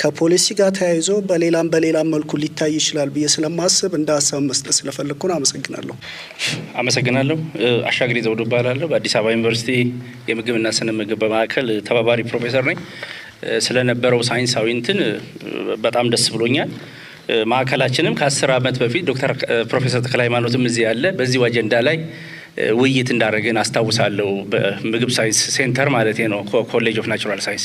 ከፖሊሲ ጋር ተያይዞ በሌላም መልኩ ሊታይ ይችላል ብዬ ስለማስብ እንደ ሀሳብ መስጠት ስለፈለኩ ነው። አመሰግናለሁ። አሻግሪ ዘውዱ እባላለሁ። በአዲስ አበባ ዩኒቨርሲቲ የምግብና ስነ ምግብ ማዕከል ተባባሪ ፕሮፌሰር ነኝ። ስለነበረው ሳይንሳዊ እንትን በጣም ደስ ብሎኛል። ማዕከላችንም ከ10 ዓመት በፊት ዶክተር ፕሮፌሰር ተክለሃይማኖትም እዚህ ያለ በዚህ አጀንዳ ላይ ውይይት እንዳደረግን አስታውሳለሁ። በምግብ ሳይንስ ሴንተር ማለት ነው፣ ኮሌጅ ኦፍ ናቹራል ሳይንስ።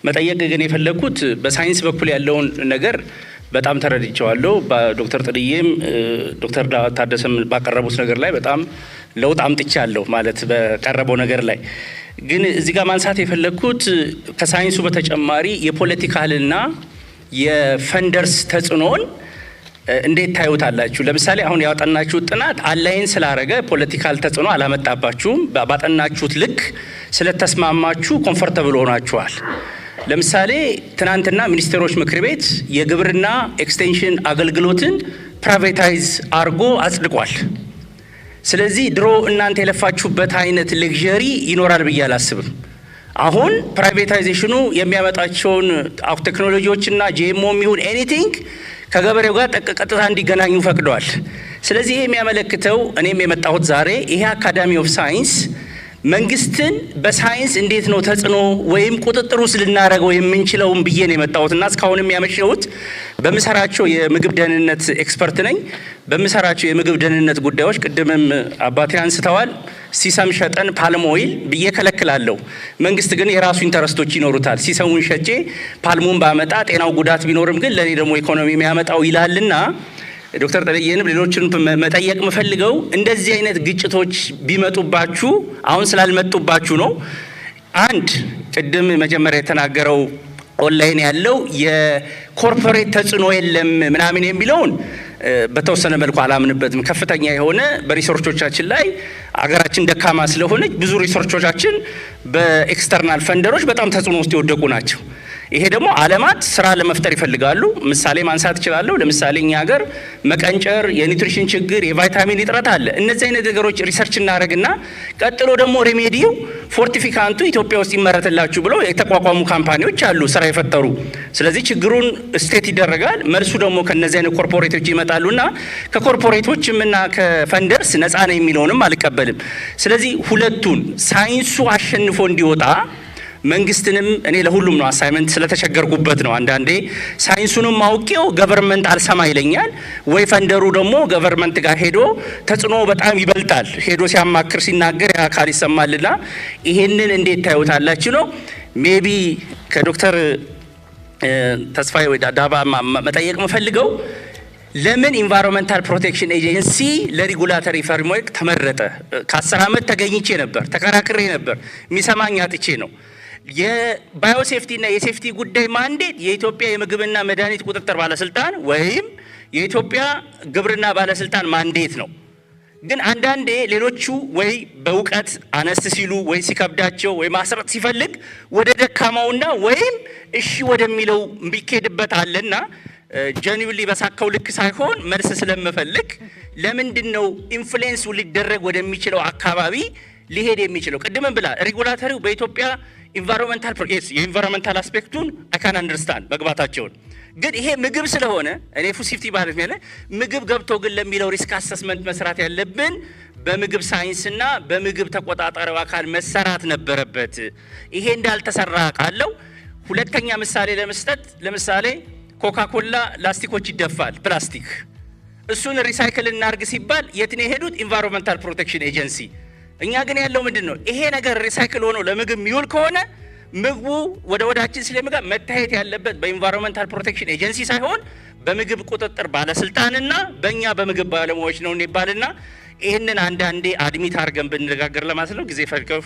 መጠየቅ ግን የፈለግኩት በሳይንስ በኩል ያለውን ነገር በጣም ተረድቼዋለሁ። በዶክተር ጥልዬም ዶክተር ታደሰም ባቀረቡት ነገር ላይ በጣም ለውጥ አምጥቻለሁ ማለት በቀረበው ነገር ላይ። ግን እዚህ ጋር ማንሳት የፈለግኩት ከሳይንሱ በተጨማሪ የፖለቲካልና የፈንደርስ ተጽዕኖን እንዴት ታዩታላችሁ? ለምሳሌ አሁን ያወጣናችሁት ጥናት አላይን ስላረገ ፖለቲካል ተጽዕኖ አላመጣባችሁም። ባጠናችሁት ልክ ስለተስማማችሁ ኮምፎርተብል ሆናችኋል። ለምሳሌ ትናንትና ሚኒስቴሮች ምክር ቤት የግብርና ኤክስቴንሽን አገልግሎትን ፕራይቬታይዝ አርጎ አጽድቋል። ስለዚህ ድሮ እናንተ የለፋችሁበት አይነት ሌክዠሪ ይኖራል ብዬ አላስብም። አሁን ፕራይቬታይዜሽኑ የሚያመጣቸውን ቴክኖሎጂዎችና ጂኤምኦ የሚሆን ኤኒቲንግ ከገበሬው ጋር ቀጥታ እንዲገናኙ ፈቅደዋል። ስለዚህ ይሄ የሚያመለክተው እኔም የመጣሁት ዛሬ ይሄ አካዳሚ ኦፍ ሳይንስ መንግስትን በሳይንስ እንዴት ነው ተጽዕኖ ወይም ቁጥጥር ውስጥ ልናደርገው የምንችለውም ብዬ ነው የመጣሁትና እስካሁንም ያመሸሁት በምሰራቸው የምግብ ደህንነት ኤክስፐርት ነኝ። በምሰራቸው የምግብ ደህንነት ጉዳዮች ቅድምም አባቴ አንስተዋል። ሲሰም ሸጠን ፓልም ኦይል ብዬ ከለክላለሁ። መንግስት ግን የራሱ ኢንተረስቶች ይኖሩታል። ሲሰሙን ሸጬ ፓልሙን ባመጣ ጤናው ጉዳት ቢኖርም ግን ለኔ ደግሞ ኢኮኖሚ የሚያመጣው ይላልና ዶክተር ጥልዬንም ሌሎችን መጠየቅ የምፈልገው እንደዚህ አይነት ግጭቶች ቢመጡባችሁ አሁን ስላልመጡባችሁ ነው። አንድ ቅድም መጀመሪያ የተናገረው ኦንላይን ያለው የኮርፖሬት ተጽዕኖ የለም ምናምን የሚለውን በተወሰነ መልኩ አላምንበትም። ከፍተኛ የሆነ በሪሰርቾቻችን ላይ አገራችን ደካማ ስለሆነች ብዙ ሪሰርቾቻችን በኤክስተርናል ፈንደሮች በጣም ተጽዕኖ ውስጥ የወደቁ ናቸው። ይሄ ደግሞ ዓለማት ስራ ለመፍጠር ይፈልጋሉ። ምሳሌ ማንሳት እችላለሁ። ለምሳሌ እኛ ሀገር መቀንጨር፣ የኒውትሪሽን ችግር፣ የቫይታሚን እጥረት አለ። እነዚህ አይነት ነገሮች ሪሰርች እናደርግና ቀጥሎ ደግሞ ሬሜዲው ፎርቲፊካንቱ ኢትዮጵያ ውስጥ ይመረትላችሁ ብለው የተቋቋሙ ካምፓኒዎች አሉ ስራ የፈጠሩ። ስለዚህ ችግሩን ስቴት ይደረጋል፣ መልሱ ደግሞ ከነዚህ አይነት ኮርፖሬቶች ይመጣሉና ከኮርፖሬቶችም እና ከፈንደርስ ነፃ ነው የሚለውንም አልቀበልም። ስለዚህ ሁለቱን ሳይንሱ አሸንፎ እንዲወጣ መንግስትንም እኔ ለሁሉም ነው አሳይመንት ስለተቸገርኩበት ነው። አንዳንዴ ሳይንሱንም ማውቄው ገቨርንመንት አልሰማ ይለኛል ወይ ፈንደሩ ደግሞ ገቨርንመንት ጋር ሄዶ ተጽዕኖ በጣም ይበልጣል። ሄዶ ሲያማክር ሲናገር አካል ይሰማልና ይሄንን እንዴት ታዩታላችሁ ነው። ሜቢ ከዶክተር ተስፋዬ ወይ ዳባ መጠየቅ መፈልገው ለምን ኢንቫይሮንመንታል ፕሮቴክሽን ኤጀንሲ ለሬጉላተሪ ፍሬምወርክ ተመረጠ? ከ10 ዓመት ተገኝቼ ነበር፣ ተከራክሬ ነበር፣ የሚሰማኝ አጥቼ ነው። የባዮሴፍቲ እና የሴፍቲ ጉዳይ ማንዴት የኢትዮጵያ የምግብና መድኃኒት ቁጥጥር ባለስልጣን ወይም የኢትዮጵያ ግብርና ባለስልጣን ማንዴት ነው። ግን አንዳንዴ ሌሎቹ ወይ በእውቀት አነስ ሲሉ ወይ ሲከብዳቸው ወይ ማስረጥ ሲፈልግ ወደ ደካማውና ወይም እሺ ወደሚለው የሚኬድበት አለና ጀኒውሊ በሳካው ልክ ሳይሆን መልስ ስለምፈልግ ለምንድን ነው ኢንፍሉዌንስ ሊደረግ ወደሚችለው አካባቢ ሊሄድ የሚችለው? ቅድምም ብላ ሬጉላተሪው በኢትዮጵያ ኢንቫይሮንመንታል ፕሮቴክስ የኢንቫይሮንመንታል አስፔክቱን አይ ካን አንደርስታንድ መግባታቸውን። ግን ይሄ ምግብ ስለሆነ እኔ ፉድ ሴፍቲ ማለት ነው ምግብ ገብቶ ግን ለሚለው ሪስክ አሰስመንት መስራት ያለብን በምግብ ሳይንስና በምግብ ተቆጣጣሪው አካል መሰራት ነበረበት። ይሄ እንዳልተሰራ ቃለው። ሁለተኛ ምሳሌ ለመስጠት ለምሳሌ ኮካኮላ ላስቲኮች ይደፋል፣ ፕላስቲክ እሱን ሪሳይክል እናርግ ሲባል የት ነው የሄዱት? ኢንቫይሮንመንታል ፕሮቴክሽን ኤጀንሲ። እኛ ግን ያለው ምንድነው? ይሄ ነገር ሪሳይክል ሆኖ ለምግብ የሚውል ከሆነ ምግቡ ወደ ወዳችን ስለሚጋ መታየት ያለበት በኢንቫይሮንመንታል ፕሮቴክሽን ኤጀንሲ ሳይሆን በምግብ ቁጥጥር ባለስልጣንና በእኛ በምግብ ባለሙያዎች ነው ይባልና ይህንን አንዳንዴ አድሚት አድርገን ብንነጋገር ለማለት ነው። ጊዜ ፈልገው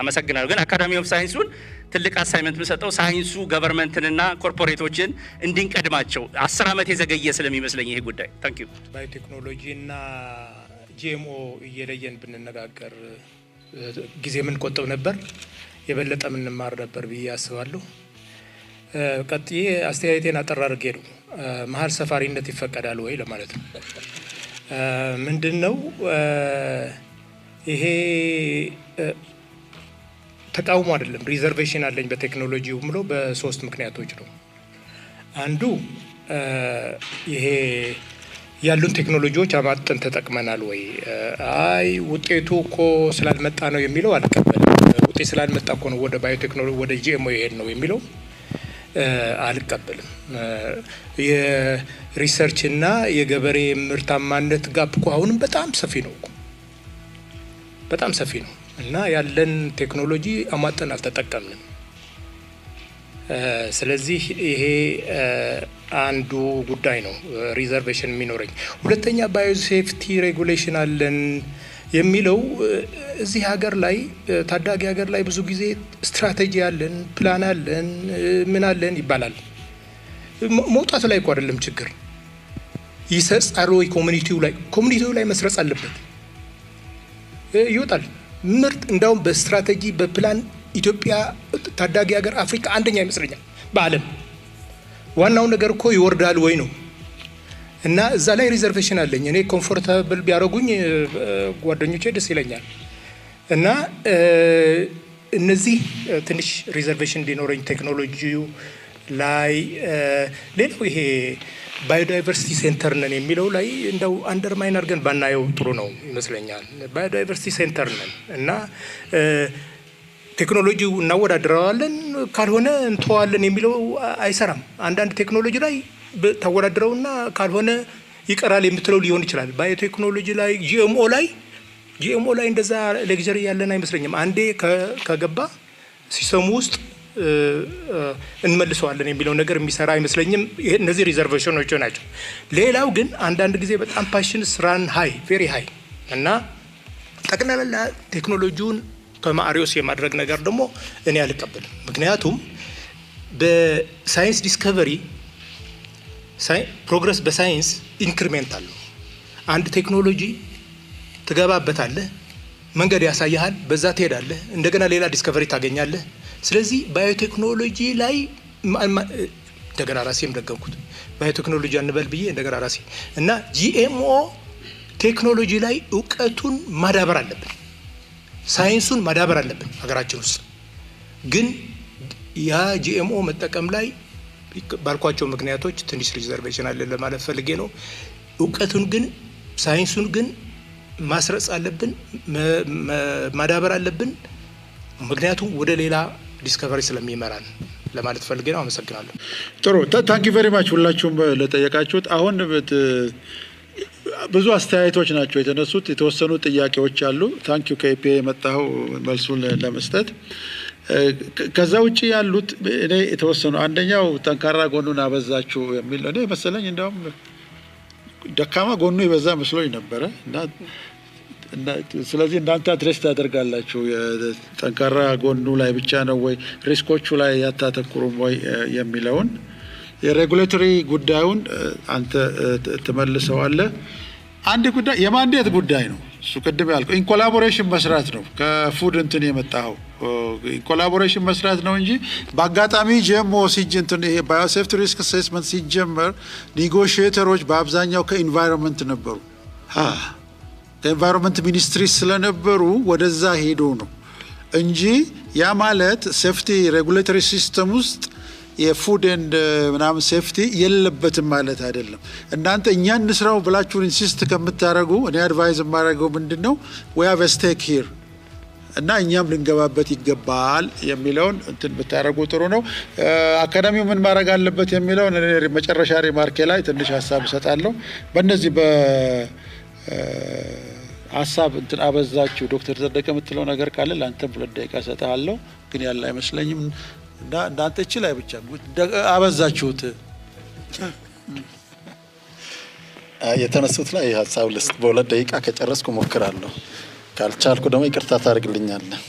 አመሰግናለሁ። ግን አካዳሚ ኦፍ ሳይንሱን ትልቅ አሳይመንት የምሰጠው ሳይንሱ ገቨርንመንትንና ኮርፖሬቶችን እንድንቀድማቸው 10 ዓመት የዘገየ ስለሚመስለኝ ይሄ ጉዳይ ታንክ ዩ። ባዮቴክኖሎጂና ጂኤምኦ እየለየን ብንነጋገር ጊዜ የምንቆጥብ ነበር፣ የበለጠ የምንማር ነበር ብዬ አስባለሁ። ቀጥዬ አስተያየቴን አጠር አድርጌ ነው መሀል ሰፋሪነት ይፈቀዳል ወይ ለማለት ነው። ምንድነው ይሄ ተቃውሞ አይደለም፣ ሪዘርቬሽን አለኝ በቴክኖሎጂው ብሎ በ3 ምክንያቶች ነው። አንዱ ይሄ ያሉን ቴክኖሎጂዎች አማጥን ተጠቅመናል ወይ? አይ ውጤቱ እኮ ስላልመጣ ነው የሚለው አልቀበልም። ውጤት ስላልመጣ እኮ ነው ወደ ባዮቴክኖሎጂ ወደ ጂኤምኦ ይሄድ ነው የሚለው አልቀበልም። የሪሰርች እና የገበሬ ምርታማነት ጋፕ እኮ አሁንም በጣም ሰፊ ነው እኮ በጣም ሰፊ ነው እና ያለን ቴክኖሎጂ አማጥን አልተጠቀምንም። ስለዚህ ይሄ አንዱ ጉዳይ ነው ሪዘርቬሽን የሚኖረኝ። ሁለተኛ ባዮሴፍቲ ሬጉሌሽን አለን የሚለው እዚህ ሀገር ላይ ታዳጊ ሀገር ላይ ብዙ ጊዜ ስትራቴጂ አለን፣ ፕላን አለን፣ ምን አለን ይባላል። መውጣት ላይ እኮ አይደለም ችግር፣ ይሰርጻል ወይ ኮሚኒቲው ላይ መስረጽ አለበት። ይወጣል ምርጥ እንዳውም በስትራቴጂ በፕላን ኢትዮጵያ ታዳጊ ሀገር አፍሪካ አንደኛ ይመስለኛል በዓለም። ዋናው ነገር እኮ ይወርዳል ወይ ነው እና እዛ ላይ ሪዘርቬሽን አለኝ እኔ። ኮምፎርታብል ቢያደርጉኝ ጓደኞቼ ደስ ይለኛል። እና እነዚህ ትንሽ ሪዘርቬሽን እንዲኖረኝ ቴክኖሎጂው ላይ ሌላው ይሄ ባዮዳይቨርሲቲ ሴንተር ነን የሚለው ላይ እንደው አንደርማይን አድርገን ባናየው ጥሩ ነው ይመስለኛል። ባዮዳይቨርሲቲ ሴንተር ነን እና ቴክኖሎጂው እናወዳድረዋለን ካልሆነ እንተዋለን የሚለው አይሰራም። አንዳንድ ቴክኖሎጂ ላይ ተወዳድረውና ካልሆነ ይቀራል የምትለው ሊሆን ይችላል። ባዮቴክኖሎጂ ላይ ጂኤምኦ ላይ እንደዛ ሌክቸር ያለን አይመስለኝም። አንዴ ከገባ ሲስተሙ ውስጥ እንመልሰዋለን የሚለው ነገር የሚሰራ አይመስለኝም። እነዚህ ሪዘርቬሽኖች ናቸው። ሌላው ግን አንዳንድ ጊዜ በጣም ፓሽንስ ራን ቬሪ ሃይ እና ጠቅላላ ቴክኖሎጂውን ከማሪዮስ የማድረግ ነገር ደግሞ እኔ አልቀበልም። ምክንያቱም በሳይንስ ዲስከቨሪ ፕሮግረስ በሳይንስ ኢንክሪሜንታል ነው። አንድ ቴክኖሎጂ ትገባበታለህ፣ መንገድ ያሳያል፣ በዛ ትሄዳለህ፣ እንደገና ሌላ ዲስከቨሪ ታገኛለህ። ስለዚህ ባዮቴክኖሎጂ ላይ እንደገና ራሴም ደገምኩት ባዮቴክኖሎጂ አንበል ብዬ እንደገና ራሴ እና ጂኤምኦ ቴክኖሎጂ ላይ እውቀቱን ማዳበር አለብን፣ ሳይንሱን ማዳበር አለብን ሀገራችን ውስጥ። ግን ያ ጂኤምኦ መጠቀም ላይ ባልኳቸው ምክንያቶች ትንሽ ሪዘርቬሽን አለ ለማለት ፈልጌ ነው። እውቀቱን ግን ሳይንሱን ግን ማስረጽ አለብን፣ ማዳበር አለብን። ምክንያቱም ወደ ሌላ ዲስከቨሪ ስለሚመራን ለማለት ፈልጌ ነው። አመሰግናለሁ። ጥሩ ታንክ ዩ ቬሪ ማች ሁላችሁም ለጠየቃችሁት። አሁን ብዙ አስተያየቶች ናቸው የተነሱት፣ የተወሰኑ ጥያቄዎች አሉ። ታንክ ዩ ከኢፒኤ የመጣው መልሱን ለመስጠት። ከዛ ውጪ ያሉት እኔ የተወሰኑ አንደኛው ጠንካራ ጎኑን አበዛችሁ የሚል እኔ መሰለኝ እንደውም ደካማ ጎኑ ይበዛ መስሎኝ ነበረ እና ስለዚህ እናንተ አድሬስ ታደርጋላችሁ የጠንካራ ጎኑ ላይ ብቻ ነው ወይ ሪስኮቹ ላይ ያታተኩሩም ወይ የሚለውን። የሬጉሌተሪ ጉዳዩን አንተ ትመልሰዋለህ። አንድ ጉዳይ የማንዴት ጉዳይ ነው። እሱ ቅድም ያልከው ኢንኮላቦሬሽን መስራት ነው። ከፉድ እንትን የመጣው ኢንኮላቦሬሽን መስራት ነው እንጂ በአጋጣሚ ጂኤምኦ ሲጀንትን ይሄ ባዮሴፍቲ ሪስክ አሴስመንት ሲጀመር ኔጎሽዬተሮች በአብዛኛው ከኢንቫይሮንመንት ነበሩ። ከኢንቫይሮንመንት ሚኒስትሪ ስለነበሩ ወደዛ ሄዶ ነው እንጂ ያ ማለት ሴፍቲ ሬጉሌተሪ ሲስተም ውስጥ የፉድ ኤንድ ምናምን ሴፍቲ የለበትም ማለት አይደለም። እናንተ እኛን እንስራው ብላችሁን ኢንሲስት ከምታደርጉ እኔ አድቫይዝ የማደርገው ምንድነው we have a stake here እና እኛም ልንገባበት ይገባል የሚለውን እንትን ብታደርጉ ጥሩ ነው። አካዳሚው ምን ማድረግ አለበት የሚለው መጨረሻ ሪማርኬ ላይ ትንሽ ሀሳብ እሰጣለሁ። በእነዚህ ሀሳብ እንትን አበዛችሁ ዶክተር ዘደቀ የምትለው ነገር ካለ ለአንተም 2 ደቂቃ እሰጥሃለሁ፣ ግን ያለ አይመስለኝም እንዳንተ እቺ ላይ ብቻ አበዛችሁት። የተነሱት ላይ ሀሳብ ልስጥ። በ2 ደቂቃ ከጨረስኩ ሞክራለሁ፣ ካልቻልኩ ደግሞ ይቅርታ ታደርግልኛለህ።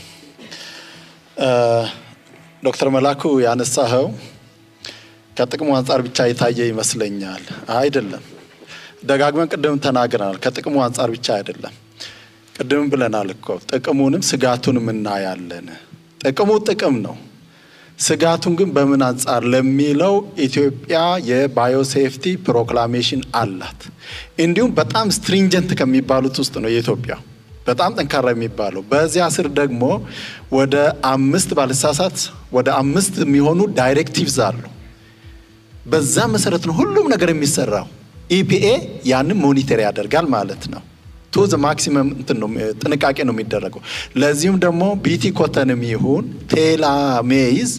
ዶክተር መላኩ ያነሳኸው ከጥቅሙ አንጻር ብቻ የታየ ይመስለኛል። አይደለም፣ ደጋግመን ቅድም ተናግረናል። ከጥቅሙ አንጻር ብቻ አይደለም፣ ቅድም ብለናል እኮ ጥቅሙንም ስጋቱንም እናያለን። ጥቅሙ ጥቅም ነው፣ ስጋቱን ግን በምን አንጻር ለሚለው ኢትዮጵያ የባዮሴፍቲ ፕሮክላሜሽን አላት። እንዲሁም በጣም ስትሪንጀንት ከሚባሉት ውስጥ ነው የኢትዮጵያ በጣም ጠንካራ የሚባለው። በዚያ ስር ደግሞ ወደ 5 ባልሳሳት ወደ 5 የሚሆኑ ዳይሬክቲቭስ አሉ። በዛ መሰረት ነው ሁሉም ነገር የሚሰራው። ኢፒኤ ያንን ሞኒተር ያደርጋል ማለት ነው። ቱ ዘ ማክሲመም እንትን ነው ጥንቃቄ ነው የሚደረገው። ለዚህም ደግሞ ቢቲ ኮተንም ይሁን ቴላ ሜይዝ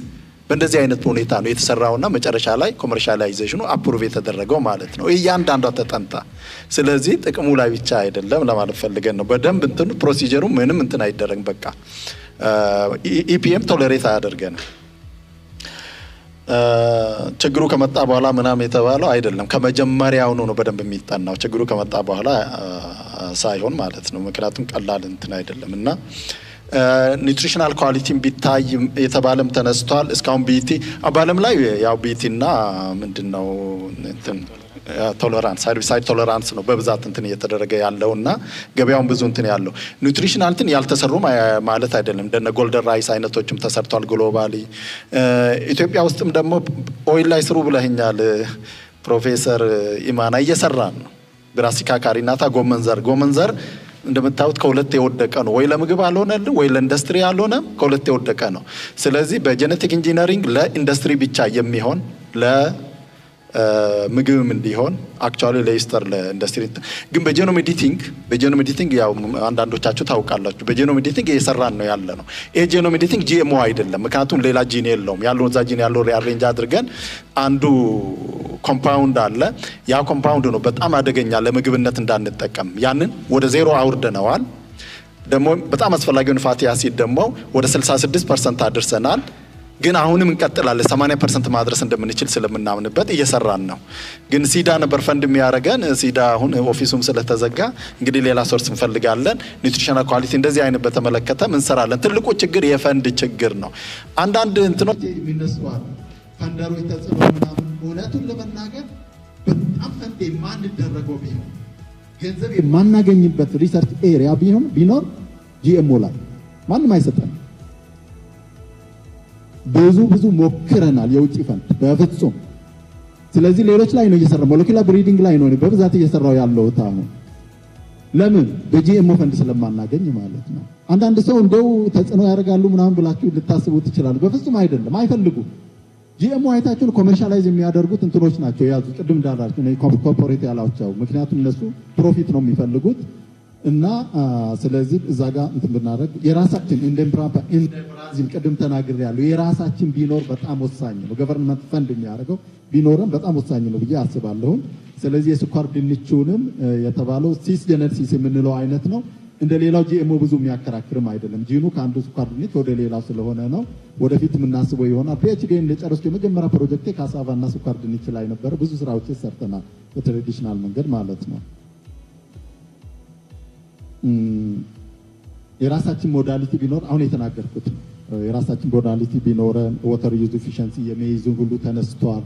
በእንደዚህ አይነት ሁኔታ ነው የተሰራውና መጨረሻ ላይ ኮመርሻላይዜሽኑ አፕሩቭ የተደረገው ማለት ነው። እያንዳንዷ ተጠንታ። ስለዚህ ጥቅሙ ላይ ብቻ አይደለም ለማለት ፈልገን ነው። በደንብ እንትን ፕሮሲጀሩ ምንም እንትን አይደረግም። በቃ ኢፒኤም ቶለሬት አያደርገንም። ችግሩ ከመጣ በኋላ ምናምን የተባለው አይደለም። ከመጀመሪያውኑ ነው በደንብ የሚጠናው ችግሩ ከመጣ በኋላ ሳይሆን ማለት ነው። ምክንያቱም ቀላል እንትን አይደለም እና ኒውትሪሽናል ኳሊቲም ቢታይ የተባለም ተነስቷል። እስካሁን ቢቲ በዓለም ላይ ያው ቢቲና ምንድነው እንትን ቶለራንስ ሄርቢሳይድ ቶለራንስ ነው በብዛት እንትን እየተደረገ ያለውና ገበያውን ብዙ እንትን ያለው ኒውትሪሽናል እንትን ያልተሰሩ ማለት አይደለም። እንደነ ጎልደን ራይስ አይነቶችም ተሰርቷል ግሎባሊ። ኢትዮጵያ ውስጥም ደግሞ ኦይል ላይ ስሩ ብለኛል ፕሮፌሰር ኢማና እየሰራን ነው። ብራሲካ ካሪናታ ጎመን ዘር እንደምታዩት ከሁለት የወደቀ ነው። ወይ ለምግብ አልሆነልም ወይ ለኢንዱስትሪ አልሆነም፣ ከሁለት የወደቀ ነው። ስለዚህ በጄኔቲክ ኢንጂነሪንግ ለኢንዱስትሪ ብቻ የሚሆን ለምግብም እንዲሆን አክቹአሊ ለኢስተር ለኢንዱስትሪ ግን በጄኖም ኤዲቲንግ ያው አንዳንዶቻችሁ ታውቃላችሁ። በጄኖም ኤዲቲንግ እየሰራን ነው ያለ ነው። ይሄ ጄኖም ኤዲቲንግ ጂኤምኦ አይደለም። ምክንያቱም ሌላ ጂን የለውም። ያለው እዛ ጂን ያለው ሪአሬንጅ አድርገን አንዱ ኮምፓውንድ አለ። ያ ኮምፓውንድ ነው በጣም አደገኛ ለምግብነት እንዳንጠቀም ያንን ወደ ዜሮ አውርደነዋል። ደግሞ በጣም አስፈላጊውን ፋቲ አሲድ ደግሞ ወደ 66% አድርሰናል። ግን አሁንም እንቀጥላለን 80% ማድረስ እንደምንችል ስለምናምንበት እየሰራን ነው። ግን ሲዳ ነበር ፈንድ የሚያደርገን ሲዳ አሁን ኦፊሱም ስለተዘጋ እንግዲህ ሌላ ሶርስ እንፈልጋለን። ኒውትሪሽናል ኳሊቲ እንደዚህ አይነት በተመለከተ እንሰራለን። ትልቁ ችግር የፈንድ ችግር ነው። አንዳንድ እንትኖች የሚነሱዋል ፈንደሮች ተጽዕኖ ምናምን እውነቱን ለመናገር በጣም ፈንድ የማንደረገው ቢሆን ገንዘብ የማናገኝበት ሪሰርች ኤሪያ ቢኖር ጂኤምኦ ላይ ማንም አይሰጠን። ብዙ ሞክረናል የውጭ ፈንድ በፍጹም። ስለዚህ ሌሎች ላይ ነው እየሰራው ሞለኪውላር ብሪዲንግ ላይ ነው በብዛት እየሰራው ያለው ታሙ። ለምን በጂኤምኦ ፈንድ ስለማናገኝ ማለት ነው። አንዳንድ ሰው እንደው ተጽዕኖ ያደርጋሉ ምናምን ብላችሁ ልታስቡ ትችላላችሁ። በፍጹም አይደለም፣ አይፈልጉም። ጂኤምኦ አይታችሁን ኮመርሻላይዝ የሚያደርጉት እንትኖች ናቸው የያዙት። ቅድም እንዳላችሁ ነው ኮርፖሬት ያላቸው። ምክንያቱም እነሱ ፕሮፊት ነው የሚፈልጉት እና ስለዚህ እዛ ጋር እንትን ብናደርግ የራሳችን እንደ ብራዚል ቅድም ተናግሬያለሁ የራሳችን ቢኖር በጣም ወሳኝ ነው። ገቨርንመንት ፈንድ የሚያደርገው ቢኖርም በጣም ወሳኝ ነው ብዬ አስባለሁ። ስለዚህ የስኳር ድንቹንም የተባለው ሲስ ጀነሲስ የምንለው አይነት ነው። እንደ ሌላው ጂኤምኦ ብዙ የሚያከራክርም አይደለም። ጂኑ ከአንዱ ስኳር ድንች ወደ ሌላው ስለሆነ ነው። ወደፊት የምናስበው ይሆናል። ፒኤችዲ እንደጨረስኩ የመጀመሪያ ፕሮጀክቴ ካሳቫና ስኳር ድንች ላይ ነበር። ብዙ ስራዎች ሰርተናል በትራዲሽናል መንገድ ማለት ነው። የራሳችን ሞዳሊቲ ቢኖር አሁን የተናገርኩት የራሳችን ሞዳሊቲ ቢኖረን ወተር ዩዝ ኤፊሺየንሲ የሜይዙን ሁሉ ተነስቷል።